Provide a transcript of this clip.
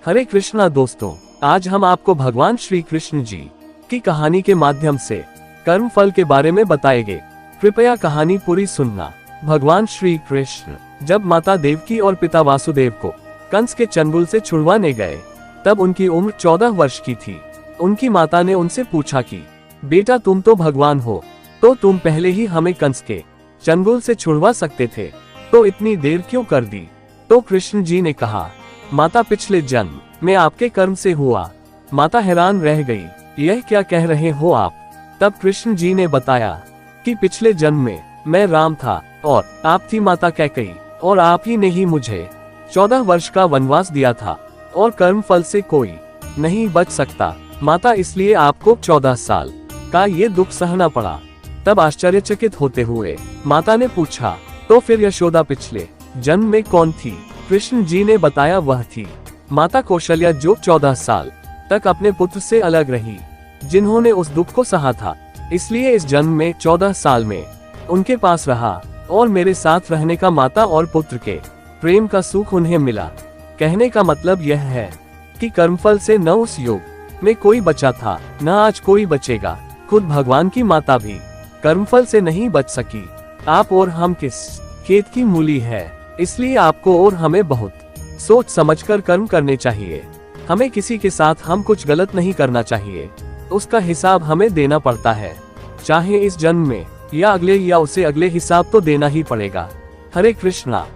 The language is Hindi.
हरे कृष्णा दोस्तों, आज हम आपको भगवान श्री कृष्ण जी की कहानी के माध्यम से कर्म फल के बारे में बताएंगे। कृपया कहानी पूरी सुनना। भगवान श्री कृष्ण जब माता देवकी और पिता वासुदेव को कंस के चंगुल से छुड़वाने गए, तब उनकी उम्र 14 वर्ष की थी। उनकी माता ने उनसे पूछा कि बेटा, तुम तो भगवान हो, तो तुम पहले ही हमें कंस के चंगुल से छुड़वा सकते थे, तो इतनी देर क्यों कर दी? तो कृष्ण जी ने कहा, माता, पिछले जन्म में आपके कर्म से हुआ। माता हैरान रह गई, यह क्या कह रहे हो आप? तब कृष्ण जी ने बताया कि पिछले जन्म में मैं राम था और आप थी माता कैकेयी, और आप ही ने ही मुझे 14 वर्ष का वनवास दिया था, और कर्म फल से कोई नहीं बच सकता माता, इसलिए आपको 14 साल का ये दुख सहना पड़ा। तब आश्चर्यचकित होते हुए माता ने पूछा, तो फिर यशोदा पिछले जन्म में कौन थी? कृष्ण जी ने बताया, वह थी माता कौशल्या, जो 14 साल तक अपने पुत्र से अलग रही, जिन्होंने उस दुख को सहा था। इसलिए इस जन्म में 14 साल में उनके पास रहा, और मेरे साथ रहने का माता और पुत्र के प्रेम का सुख उन्हें मिला। कहने का मतलब यह है कि कर्मफल से न उस युग में कोई बचा था, न आज कोई बचेगा। खुद भगवान की माता भी कर्मफल से नहीं बच सकी। आप और हम किस खेत की मूली है, इसलिए आपको और हमें बहुत सोच समझकर कर्म करने चाहिए। हमें किसी के साथ हम कुछ गलत नहीं करना चाहिए, उसका हिसाब हमें देना पड़ता है, चाहे इस जन्म में या अगले या उसे अगले हिसाब तो देना ही पड़ेगा। हरे कृष्णा।